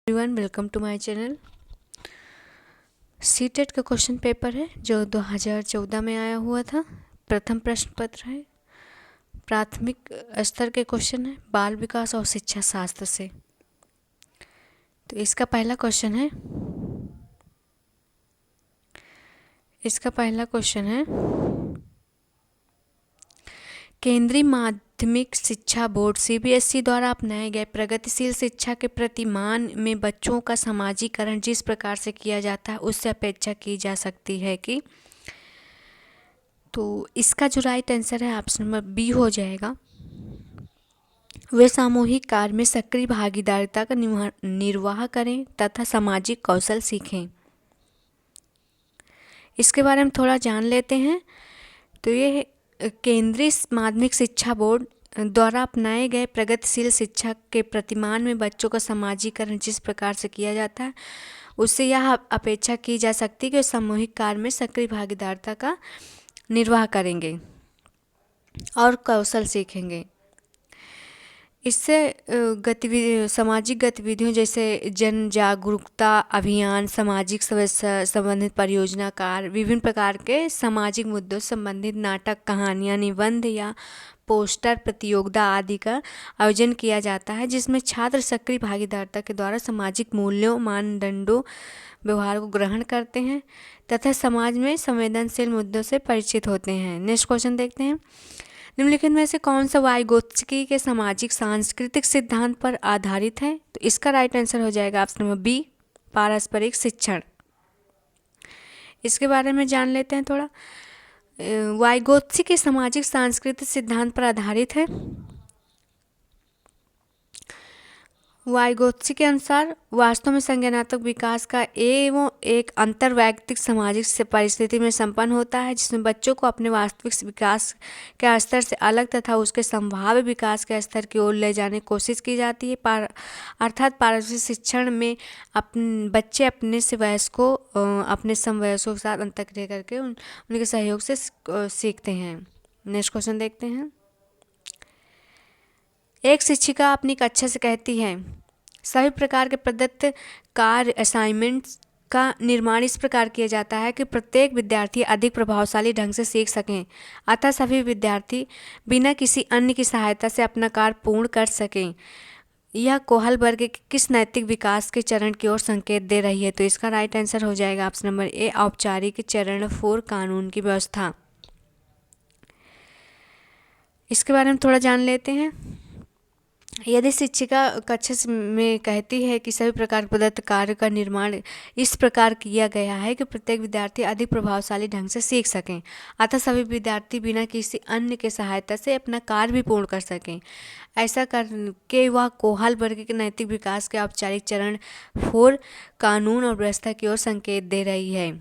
Everyone, welcome to my channel. CTET का question paper है जो 2014 में आया हुआ था। प्रथम प्रश्न पत्र है, प्राथमिक स्तर के क्वेश्चन है, बाल विकास और शिक्षा शास्त्र से। तो इसका पहला क्वेश्चन है केंद्रीय माध्यमिक शिक्षा बोर्ड सीबीएसई द्वारा अपनाए गए प्रगतिशील शिक्षा के प्रतिमान में बच्चों का समाजीकरण जिस प्रकार से किया जाता है उससे अपेक्षा की जा सकती है कि, तो इसका जो राइट आंसर है ऑप्शन नंबर बी हो जाएगा। वे सामूहिक कार्य में सक्रिय भागीदारिता का निर्वाह करें तथा सामाजिक कौशल सीखें। इसके बारे में थोड़ा जान लेते हैं। तो ये केंद्रीय माध्यमिक शिक्षा बोर्ड द्वारा अपनाए गए प्रगतिशील शिक्षा के प्रतिमान में बच्चों का समाजीकरण जिस प्रकार से किया जाता है उससे यह अपेक्षा की जा सकती है कि वे सामूहिक कार्य में सक्रिय भागीदारिता का निर्वाह करेंगे और कौशल सीखेंगे। इससे सामाजिक गतिविधियों जैसे जन जागरूकता अभियान, सामाजिक समस्या संबंधित परियोजना कार्य, विभिन्न प्रकार के सामाजिक मुद्दों से संबंधित नाटक, कहानियाँ, निबंध या पोस्टर प्रतियोगिता आदि का आयोजन किया जाता है, जिसमें छात्र सक्रिय भागीदारिता के द्वारा सामाजिक मूल्यों, मानदंडों, व्यवहार को ग्रहण करते हैं तथा समाज में संवेदनशील मुद्दों से परिचित होते हैं। नेक्स्ट क्वेश्चन देखते हैं। निम्नलिखित में से कौन सा वाइगोत्स्की के सामाजिक सांस्कृतिक सिद्धांत पर आधारित है? तो इसका राइट आंसर हो जाएगा ऑप्शन नंबर बी, पारस्परिक शिक्षण। इसके बारे में जान लेते हैं थोड़ा। वाइगोत्स्की के सामाजिक सांस्कृतिक सिद्धांत पर आधारित है। वाइगोत्स्की के अनुसार वास्तव में संज्ञानात्मक विकास का एवं एक अंतर्वैयक्तिक सामाजिक परिस्थिति में संपन्न होता है, जिसमें बच्चों को अपने वास्तविक विकास के स्तर से अलग तथा उसके संभाव्य विकास के स्तर की ओर ले जाने की कोशिश की जाती है। अर्थात पारस्परिक शिक्षण में बच्चे अपने से वयस्कों अपने समवयस्कों के साथ अंतःक्रिया करके उनके सहयोग से सीखते हैं। नेक्स्ट क्वेश्चन देखते हैं। एक शिक्षिका अपनी कक्षा से कहती है, सभी प्रकार के प्रदत्त कार्य असाइनमेंट्स का निर्माण इस प्रकार किया जाता है कि प्रत्येक विद्यार्थी अधिक प्रभावशाली ढंग से सीख सकें, अतः सभी विद्यार्थी बिना किसी अन्य की सहायता से अपना कार्य पूर्ण कर सकें। यह कोहल वर्ग के किस नैतिक विकास के चरण की ओर संकेत दे रही है? तो इसका राइट आंसर हो जाएगा ऑप्शन नंबर ए, औपचारिक चरण 4, कानून की व्यवस्था। इसके बारे में थोड़ा जान लेते हैं। यदि शिक्षिका कक्षा में कहती है कि सभी प्रकार प्रदत्त कार्य का निर्माण इस प्रकार किया गया है कि प्रत्येक विद्यार्थी अधिक प्रभावशाली ढंग से सीख सकें, अतः सभी विद्यार्थी बिना किसी अन्य के सहायता से अपना कार्य भी पूर्ण कर सकें, ऐसा करके वह कोहल वर्ग के नैतिक विकास के औपचारिक चरण 4, कानून और व्यवस्था की ओर संकेत दे रही है।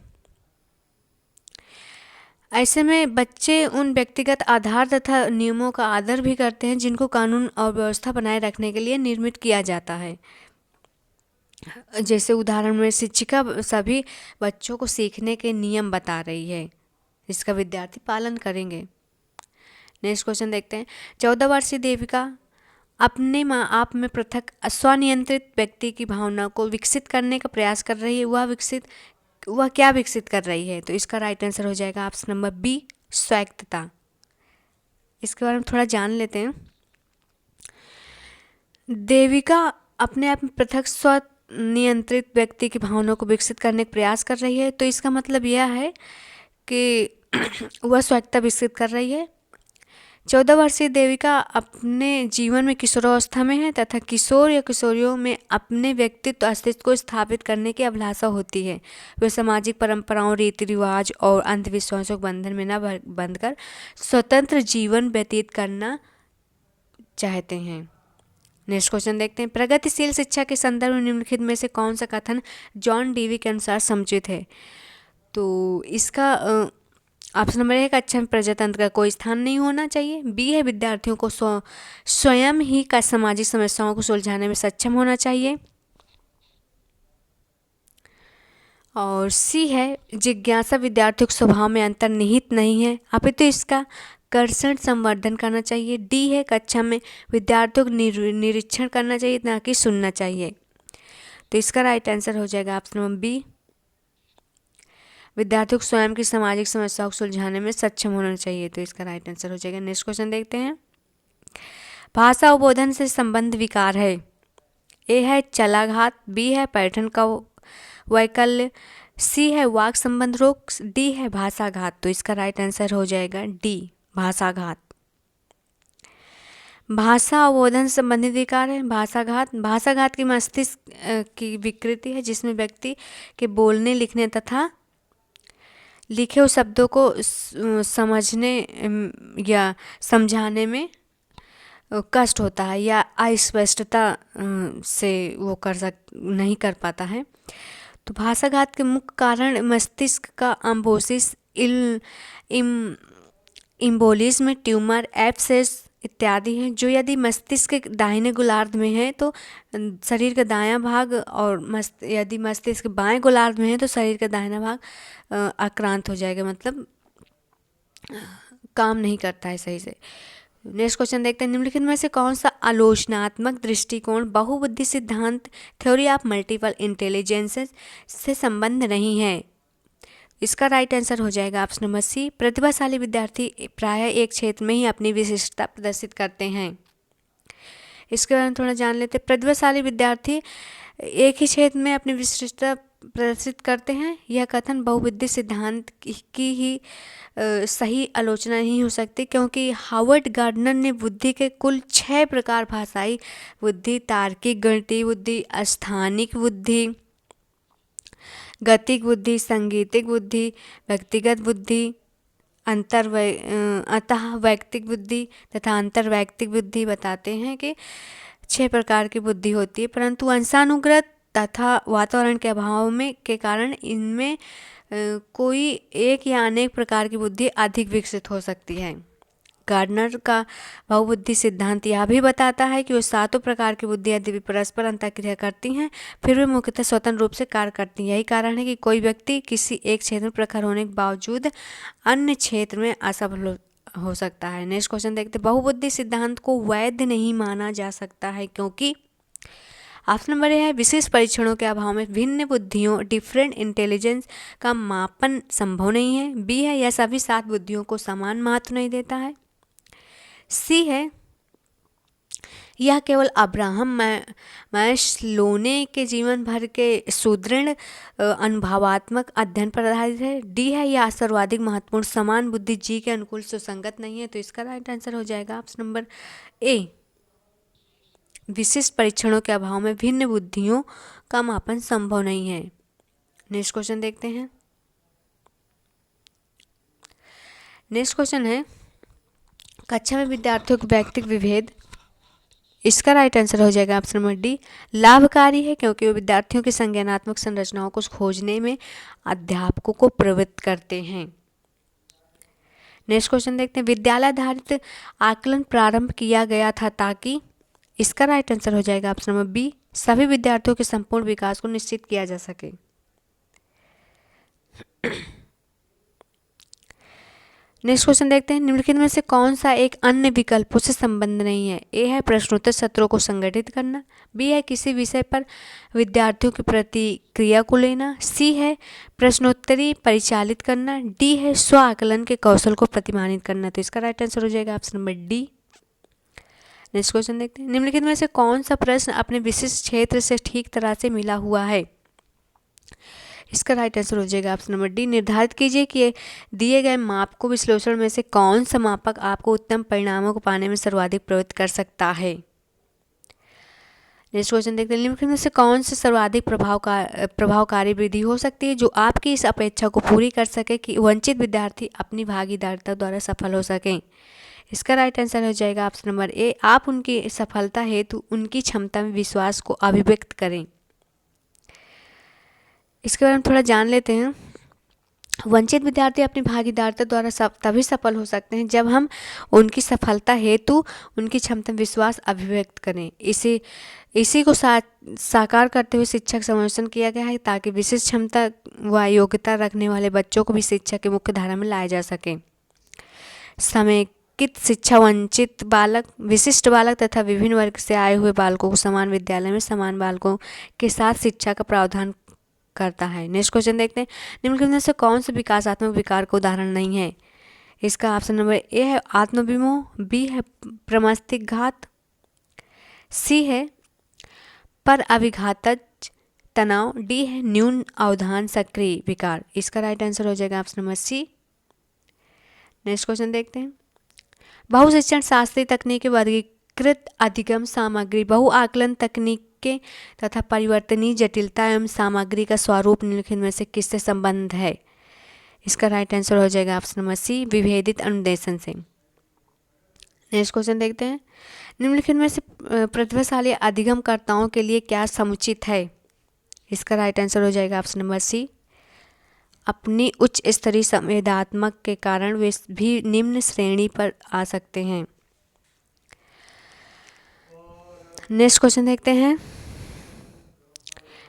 ऐसे में बच्चे उन व्यक्तिगत आधार तथा नियमों का आदर भी करते हैं जिनको कानून और व्यवस्था बनाए रखने के लिए निर्मित किया जाता है। जैसे उदाहरण में शिक्षिका सभी बच्चों को सीखने के नियम बता रही है, इसका विद्यार्थी पालन करेंगे। नेक्स्ट क्वेश्चन देखते हैं। 14 वर्षीय देविका अपने माँ आप में पृथक स्वनियंत्रित व्यक्ति की भावना को विकसित करने का प्रयास कर रही है। वह क्या विकसित कर रही है? तो इसका राइट आंसर हो जाएगा ऑप्शन नंबर बी, स्वायत्तता। इसके बारे में थोड़ा जान लेते हैं। देविका अपने आप में पृथक स्वनियंत्रित व्यक्ति की भावना को विकसित करने का प्रयास कर रही है, तो इसका मतलब यह है कि वह स्वायत्तता विकसित कर रही है। 14 वर्षीय देविका अपने जीवन में किशोरावस्था में है तथा किशोर या किशोरियों में अपने व्यक्तित्व अस्तित्व को स्थापित करने की अभिलाषा होती है। वे सामाजिक परंपराओं, रीति रिवाज और अंधविश्वासों के बंधन में न बंधकर स्वतंत्र जीवन व्यतीत करना चाहते हैं। नेक्स्ट क्वेश्चन देखते हैं। प्रगतिशील शिक्षा के संदर्भ में निम्नलिखित में से कौन सा कथन जॉन डीवी के अनुसार समुचित है? तो इसका ऑप्शन नंबर ए, कक्षा में प्रजातंत्र का कोई स्थान नहीं होना चाहिए। बी है, विद्यार्थियों को स्वयं ही का सामाजिक समस्याओं को सुलझाने में सक्षम होना चाहिए। और सी है, जिज्ञासा विद्यार्थियों के स्वभाव में अंतर्निहित नहीं है, अपितु इसका कर्षण संवर्धन करना चाहिए। डी है, कक्षा में विद्यार्थियों को निरीक्षण करना चाहिए, ना कि सुनना चाहिए। तो इसका राइट आंसर हो जाएगा ऑप्शन नंबर बी। विद्यार्थियों को स्वयं की सामाजिक समस्याओं को सुलझाने में सक्षम होना चाहिए, तो इसका राइट आंसर हो जाएगा। नेक्स्ट क्वेश्चन देखते हैं। भाषा अवबोधन से संबंध विकार है। ए है चलाघात, बी है पैठन का वैकल्य, सी है वाक संबंध रोग, डी है भाषाघात। तो इसका राइट आंसर हो जाएगा डी, भाषाघात। भाषा अवबोधन से संबंधित विकार है भाषाघात। भाषाघात की मस्तिष्क की विकृति है जिसमें व्यक्ति के बोलने, लिखने तथा लिखे हुए शब्दों को समझने या समझाने में कष्ट होता है या अस्पष्टता से वो नहीं कर पाता है। तो भाषाघात के मुख्य कारण मस्तिष्क का अम्बोसिस, इम्बोलिज्म, ट्यूमर, एब्सेस इत्यादि हैं, जो यदि मस्तिष्क के दाहिने गोलार्ध में है तो शरीर का दायां भाग, और यदि मस्तिष्क बाएं गोलार्ध में है तो शरीर का दाहिना भाग आक्रांत हो जाएगा, मतलब काम नहीं करता है सही से। नेक्स्ट क्वेश्चन देखते हैं। निम्नलिखित में से कौन सा आलोचनात्मक दृष्टिकोण बहुबुद्धि सिद्धांत, थ्योरी ऑफ मल्टीपल इंटेलिजेंसेस से संबंध नहीं है? इसका राइट आंसर हो जाएगा ऑप्शन नंबर सी। प्रतिभाशाली विद्यार्थी प्रायः एक क्षेत्र में ही अपनी विशिष्टता प्रदर्शित करते हैं। इसके बारे में थोड़ा जान लेते हैं। प्रतिभाशाली विद्यार्थी एक ही क्षेत्र में अपनी विशिष्टता प्रदर्शित करते हैं, यह कथन बहुबुद्धि सिद्धांत की ही सही आलोचना नहीं हो सकती, क्योंकि हावर्ड गार्डनर ने बुद्धि के कुल 6 प्रकार, भाषाई बुद्धि, तार्किक गणितीय बुद्धि, स्थानिक बुद्धि, गतिक बुद्धि, संगीतिक बुद्धि, व्यक्तिगत बुद्धि, अतः वैयक्तिक बुद्धि तथा अंतर्वैयक्तिक बुद्धि बताते हैं कि 6 प्रकार की बुद्धि होती है, परंतु अंशानुग्रह तथा वातावरण के अभाव में के कारण इनमें कोई एक या अनेक प्रकार की बुद्धि अधिक विकसित हो सकती है। गार्डनर का बहुबुद्धि सिद्धांत यह भी बताता है कि वो 7 प्रकार की बुद्धि यदि परस्पर अंतःक्रिया करती हैं फिर वे मुख्यतः स्वतंत्र रूप से कार्य करती हैं। यही कारण है कि कोई व्यक्ति किसी एक क्षेत्र में प्रखर होने के बावजूद अन्य क्षेत्र में असफल हो सकता है। नेक्स्ट क्वेश्चन देखते हैं। बहुबुद्धि सिद्धांत को वैध नहीं माना जा सकता है क्योंकि ऑप्शन नंबर ए है विशेष परीक्षणों के अभाव में भिन्न बुद्धियों डिफरेंट इंटेलिजेंस का मापन संभव नहीं है। बी है यह सभी 7 बुद्धियों को समान महत्व नहीं देता है। सी है यह केवल अब्राहम मैस्लोने के जीवन भर के सुदृढ़ अनुभवात्मक अध्ययन पर आधारित है। डी है यह सर्वाधिक महत्वपूर्ण समान बुद्धि जी के अनुकूल सुसंगत नहीं है। तो इसका राइट आंसर हो जाएगा ऑप्शन नंबर ए, विशिष्ट परीक्षणों के अभाव में भिन्न बुद्धियों का मापन संभव नहीं है। नेक्स्ट क्वेश्चन देखते हैं। नेक्स्ट क्वेश्चन है कक्षा में विद्यार्थियों के व्यक्तिगत विभेद। इसका राइट आंसर हो जाएगा ऑप्शन नंबर डी, लाभकारी है क्योंकि वो विद्यार्थियों की संज्ञानात्मक संरचनाओं को खोजने में अध्यापकों को प्रवृत्त करते हैं। नेक्स्ट क्वेश्चन देखते हैं। विद्यालय आधारित आकलन प्रारंभ किया गया था ताकि, इसका राइट आंसर हो जाएगा ऑप्शन नंबर बी, सभी विद्यार्थियों के संपूर्ण विकास को निश्चित किया जा सके। नेक्स्ट क्वेश्चन देखते हैं। निम्नलिखित में से कौन सा एक अन्य विकल्पों से संबंध नहीं है? ए है प्रश्नोत्तर सत्रों को संगठित करना, बी है किसी विषय पर विद्यार्थियों की प्रतिक्रिया को लेना, सी है प्रश्नोत्तरी परिचालित करना, डी है स्व आकलन के कौशल को प्रतिमानित करना। तो इसका राइट आंसर हो जाएगा option number D. Next question देखते हैं। निम्नलिखित में से कौन सा प्रश्न अपने विशिष्ट क्षेत्र से ठीक तरह से मिला हुआ है? इसका राइट आंसर हो जाएगा ऑप्शन नंबर डी, निर्धारित कीजिए कि दिए गए मापकों विश्लेषण में से कौन सा मापक आपको उत्तम परिणामों को पाने में सर्वाधिक प्रवृत्त कर सकता है। नेक्स्ट क्वेश्चन देखते हैं। निम्नलिखित में से कौन सा सर्वाधिक प्रभावकारी विधि हो सकती है जो आपकी इस अपेक्षा को पूरी कर सके कि वंचित विद्यार्थी अपनी भागीदारिता द्वारा सफल हो सकें? इसका राइट आंसर हो जाएगा ऑप्शन नंबर ए, आप उनकी सफलता हेतु उनकी क्षमता में विश्वास को अभिव्यक्त करें। इसके बारे में थोड़ा जान लेते हैं। वंचित विद्यार्थी अपनी भागीदारिता द्वारा तभी सफल हो सकते हैं जब हम उनकी सफलता हेतु उनकी क्षमता में विश्वास अभिव्यक्त करें। इसी को साकार करते हुए शिक्षक समावेशन किया गया है ताकि विशिष्ट क्षमता व योग्यता रखने वाले बच्चों को भी शिक्षा की मुख्य धारा में लाया जा सके। निम्नलिखित शिक्षा वंचित बालक, विशिष्ट बालक तथा विभिन्न वर्ग से आए हुए बालकों को समान विद्यालय में समान बालकों के साथ शिक्षा का प्रावधान करता है। नेक्स्ट क्वेश्चन देखते हैं, निम्नलिखित में से कौन से विकासात्मक विकार का उदाहरण नहीं है? इसका ऑप्शन नंबर ए है आत्मविमोह, बी है प्रमस्तिष्क घात, सी है पर अभिघातज तनाव, डी है न्यून अवधान सक्रिय विकार। इसका राइट आंसर हो जाएगा option number C. Next question देखते हैं, बहुशिक्षण शास्त्रीय तकनीकी वर्गीकृत अधिगम सामग्री बहु आकलन तकनीकें तथा परिवर्तनीय जटिलता एवं सामग्री का स्वरूप निम्नलिखित में से किससे संबंध है? इसका राइट आंसर हो जाएगा ऑप्शन नंबर सी, विभेदित अनुदेशन से। नेक्स्ट क्वेश्चन देखते हैं, निम्नलिखित में से प्रतिभाशाली अधिगमकर्ताओं के लिए क्या समुचित है? इसका राइट आंसर हो जाएगा ऑप्शन नंबर सी, अपनी उच्च स्तरीय संवेदनात्मक के कारण वे भी निम्न श्रेणी पर आ सकते हैं। नेक्स्ट क्वेश्चन देखते हैं,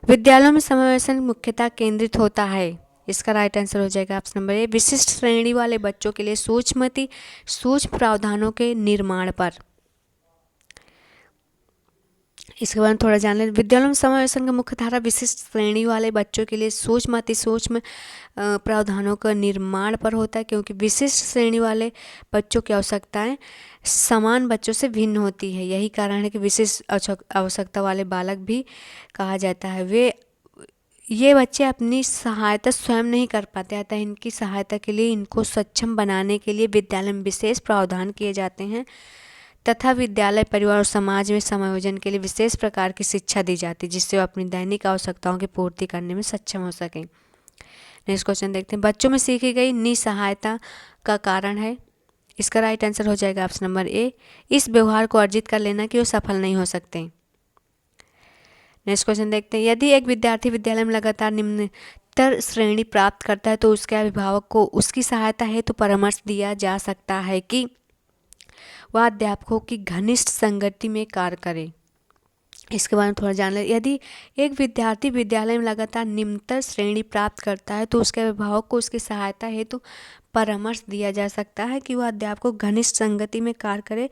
विद्यालयों में समावेशन मुख्यतः केंद्रित होता है। इसका राइट आंसर हो जाएगा ऑप्शन नंबर ए, विशिष्ट श्रेणी वाले बच्चों के लिए सूक्ष्म प्रावधानों के निर्माण पर। इसके बारे में थोड़ा जान लें, विद्यालयों में समावेशन का मुख्य धारा विशिष्ट श्रेणी वाले बच्चों के लिए सूक्ष्म प्रावधानों का निर्माण पर होता है, क्योंकि विशिष्ट श्रेणी वाले बच्चों की आवश्यकताएं समान बच्चों से भिन्न होती है। यही कारण है कि विशिष्ट आवश्यकता वाले बालक भी कहा जाता है। ये बच्चे अपनी सहायता स्वयं नहीं कर पाते, अतः इनकी सहायता के लिए इनको सक्षम बनाने के लिए विद्यालय में विशेष प्रावधान किए जाते हैं तथा विद्यालय, परिवार और समाज में समायोजन के लिए विशेष प्रकार की शिक्षा दी जाती है, जिससे वो अपनी दैनिक आवश्यकताओं की पूर्ति करने में सक्षम हो सकें। नेक्स्ट क्वेश्चन देखते हैं, बच्चों में सीखी गई निसहायता का कारण है। इसका राइट आंसर हो जाएगा ऑप्शन नंबर ए, इस व्यवहार को अर्जित कर लेना कि वो सफल नहीं हो सकते। नेक्स्ट क्वेश्चन देखते हैं, यदि एक विद्यार्थी विद्यालय में लगातार निम्नतर श्रेणी प्राप्त करता है तो उसके अभिभावक को उसकी सहायता हेतु परामर्श दिया जा सकता है कि वह अध्यापकों की घनिष्ठ संगति में कार्य करे। इसके बारे में थोड़ा जान लें, यदि एक विद्यार्थी विद्यालय में लगातार निम्नतर श्रेणी प्राप्त करता है तो उसके अभिभावक को उसकी सहायता हेतु परामर्श दिया जा सकता है कि वह अध्यापकों की घनिष्ठ संगति में कार्य करे,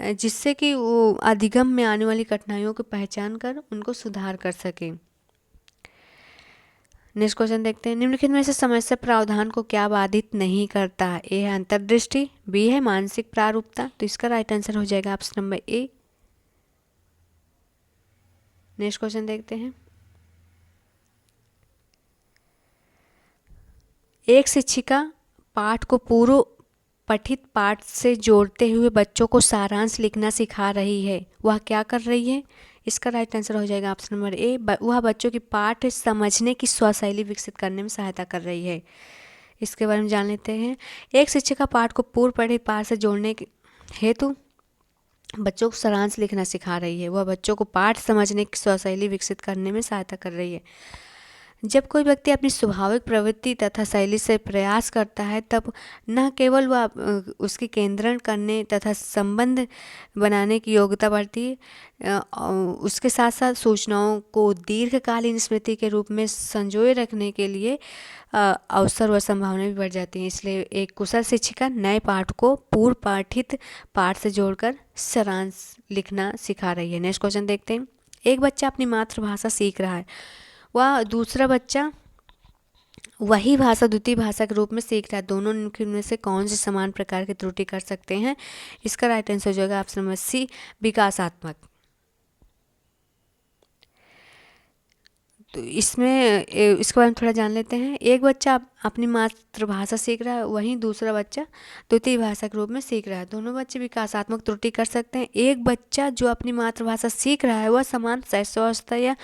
जिससे कि वो अधिगम में आने वाली कठिनाइयों की पहचान कर उनको सुधार कर सके। नेक्स्ट क्वेश्चन देखते हैं, निम्नलिखित में से समस्या प्रावधान को क्या बाधित नहीं करता? ए है अंतर्दृष्टि, बी है मानसिक प्रारूपता। तो इसका राइट आंसर हो जाएगा option number A. Next question देखते हैं, एक शिक्षिका पाठ को पूर्व पठित पाठ से जोड़ते हुए बच्चों को सारांश लिखना सिखा रही है, वह क्या कर रही है? इसका राइट आंसर हो जाएगा ऑप्शन नंबर ए, वह बच्चों की पाठ समझने की स्वशैली विकसित करने में सहायता कर रही है। इसके बारे में जान लेते हैं, एक शिक्षिका पाठ को पूर्व पठित पाठ से जोड़ने हेतु बच्चों को सारांश लिखना सिखा रही है, वह बच्चों को पाठ समझने की स्वशैली विकसित करने में सहायता कर रही है। जब कोई व्यक्ति अपनी स्वाभाविक प्रवृत्ति तथा शैली से प्रयास करता है तब न केवल वह उसकी केंद्रण करने तथा संबंध बनाने की योग्यता बढ़ती है, उसके साथ साथ सूचनाओं को दीर्घकालीन स्मृति के रूप में संजोए रखने के लिए अवसर व संभावनाएं भी बढ़ जाती हैं। इसलिए एक कुशल शिक्षिका नए पाठ को पूर्व पाठित पाठ से जोड़कर सारांश लिखना सिखा रही है। नेक्स्ट क्वेश्चन देखते हैं, एक बच्चा अपनी मातृभाषा सीख रहा है, वह दूसरा बच्चा वही भाषा द्वितीय भाषा के रूप में सीख रहा है, दोनों में से कौन सी समान प्रकार की त्रुटि कर सकते हैं? इसका राइट आंसर हो जाएगा ऑप्शन नंबर सी, विकासात्मक। तो इसमें इसके बारे में थोड़ा जान लेते हैं, एक बच्चा अपनी मातृभाषा सीख रहा है, वहीं दूसरा बच्चा द्वितीय भाषा के रूप में सीख रहा है, दोनों बच्चे विकासात्मक त्रुटि कर सकते हैं। एक बच्चा जो अपनी मातृभाषा सीख रहा है वह समान शैशवावस्था या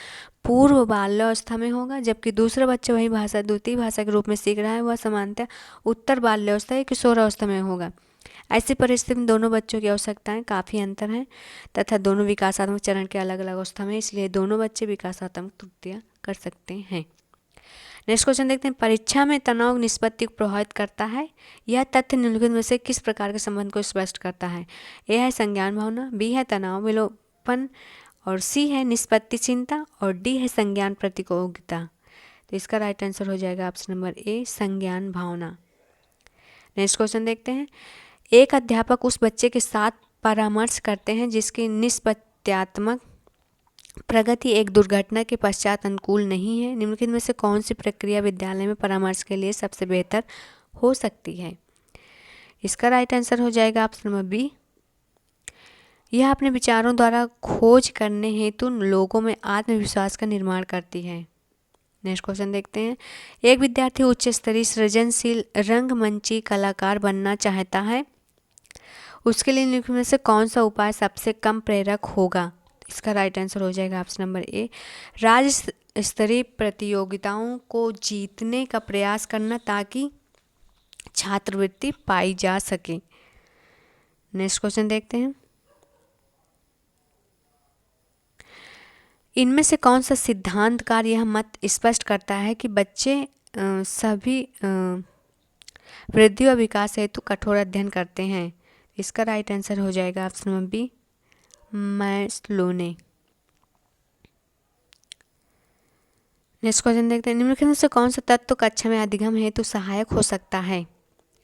पूर्व बाल्यावस्था में होगा, जबकि दूसरा बच्चा वही भाषा द्वितीय भाषा के रूप में सीख रहा है वह सामान्यतः उत्तर बाल्यावस्था या किशोरावस्था में होगा। ऐसी परिस्थिति में दोनों बच्चों की आवश्यकताएं काफ़ी अंतर हैं तथा दोनों विकासात्मक चरण के अलग अलग अवस्था में, इसलिए दोनों बच्चे विकासात्मक त्रुटियां कर सकते हैं। नेक्स्ट क्वेश्चन देखते हैं, परीक्षा में तनाव निष्पत्ति को प्रभावित करता है, यह तथ्य निम्नलिखित में से किस प्रकार के संबंध को स्पष्ट करता है? ए है संज्ञान भावना, बी है तनाव विलोपन और सी है निष्पत्ति चिंता और डी है संज्ञान प्रतियोगिता। तो इसका राइट आंसर हो जाएगा ऑप्शन नंबर ए, संज्ञान भावना। नेक्स्ट क्वेश्चन देखते हैं, एक अध्यापक उस बच्चे के साथ परामर्श करते हैं जिसकी निस्बत्यात्मक प्रगति एक दुर्घटना के पश्चात अनुकूल नहीं है। निम्नलिखित में से कौन सी प्रक्रिया विद्यालय में परामर्श के लिए सबसे बेहतर हो सकती है? इसका राइट आंसर हो जाएगा ऑप्शन नंबर बी। यह अपने विचारों द्वारा खोज करने हेतु लोगों में आत्मविश्वास का निर्माण करती है। नेक्स्ट क्वेश्चन देखते हैं। एक विद्यार्थी उच्च स्तरीय सृजनशील रंगमंची कलाकार बनना चाहता है, उसके लिए निम्नलिखित में से कौन सा उपाय सबसे कम प्रेरक होगा? इसका राइट आंसर हो जाएगा ऑप्शन नंबर ए, राज्य स्तरीय प्रतियोगिताओं को जीतने का प्रयास करना ताकि छात्रवृत्ति पाई जा सके। नेक्स्ट क्वेश्चन देखते हैं। इनमें से कौन सा सिद्धांतकार यह मत स्पष्ट करता है कि बच्चे सभी वृद्धि और विकास हेतु कठोर अध्ययन करते हैं? इसका राइट आंसर हो जाएगा ऑप्शन नंबर बी, मैस्लो ने। नेक्स्ट क्वेश्चन देखते हैं। निम्नलिखित में से कौन सा तत्व कक्षा में अधिगम हेतु सहायक हो सकता है?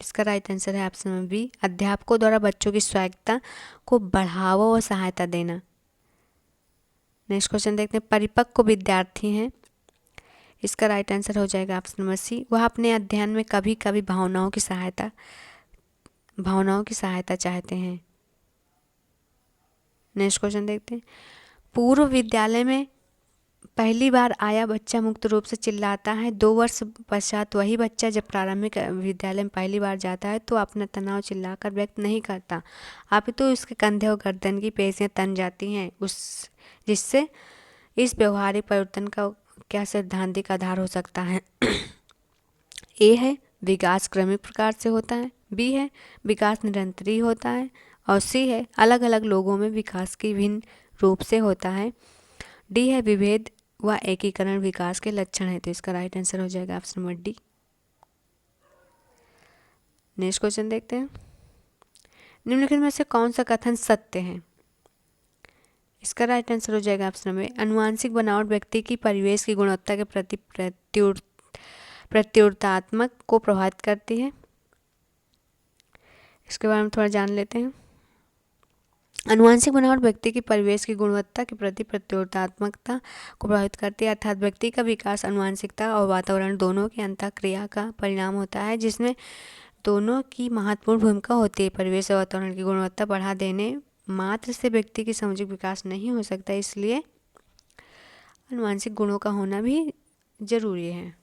इसका राइट आंसर है ऑप्शन नंबर बी, अध्यापकों द्वारा बच्चों की स्वायत्तता को बढ़ावा और सहायता देना। नेक्स्ट क्वेश्चन देखते हैं। परिपक्व विद्यार्थी हैं, इसका राइट आंसर हो जाएगा ऑप्शन नंबर सी, वह अपने अध्ययन में कभी कभी भावनाओं की सहायता चाहते हैं। नेक्स्ट क्वेश्चन देखते हैं। पूर्व विद्यालय में पहली बार आया बच्चा मुक्त रूप से चिल्लाता है, 2 वर्ष पश्चात वही बच्चा जब प्रारंभिक विद्यालय में पहली बार जाता है तो अपना तनाव चिल्लाकर व्यक्त नहीं करता, अपितु उसके कंधे और गर्दन की पेशियां तन जाती हैं, जिससे इस व्यवहारिक परिवर्तन का क्या सैद्धांतिक आधार हो सकता है? ए है विकास क्रमिक प्रकार से होता है, बी है विकास निरंतरी होता है, और सी है अलग अलग लोगों में विकास की भिन्न रूप से होता है, डी है विभेद व एकीकरण विकास के लक्षण है। तो इसका राइट आंसर हो जाएगा option number D. Next question देखते हैं। निम्नलिखित में से कौन सा कथन सत्य है? इसका राइट आंसर हो जाएगा ऑप्शन नंबर, आनुवांशिक बनावट व्यक्ति की परिवेश की गुणवत्ता के प्रति प्रत्युत्तरात्मक को प्रभावित करती है। इसके बारे में थोड़ा जान लेते हैं। आनुवांशिक बनावट व्यक्ति की परिवेश की गुणवत्ता के प्रति प्रत्युत्तरात्मकता को प्रभावित करती है, अर्थात व्यक्ति का विकास आनुवांशिकता और वातावरण दोनों की अंतःक्रिया का परिणाम होता है, जिसमें दोनों की महत्वपूर्ण भूमिका होती है। परिवेश और वातावरण की गुणवत्ता बढ़ा देने मात्र से व्यक्ति की सामाजिक विकास नहीं हो सकता, इसलिए आनुवांशिक गुणों का होना भी जरूरी है।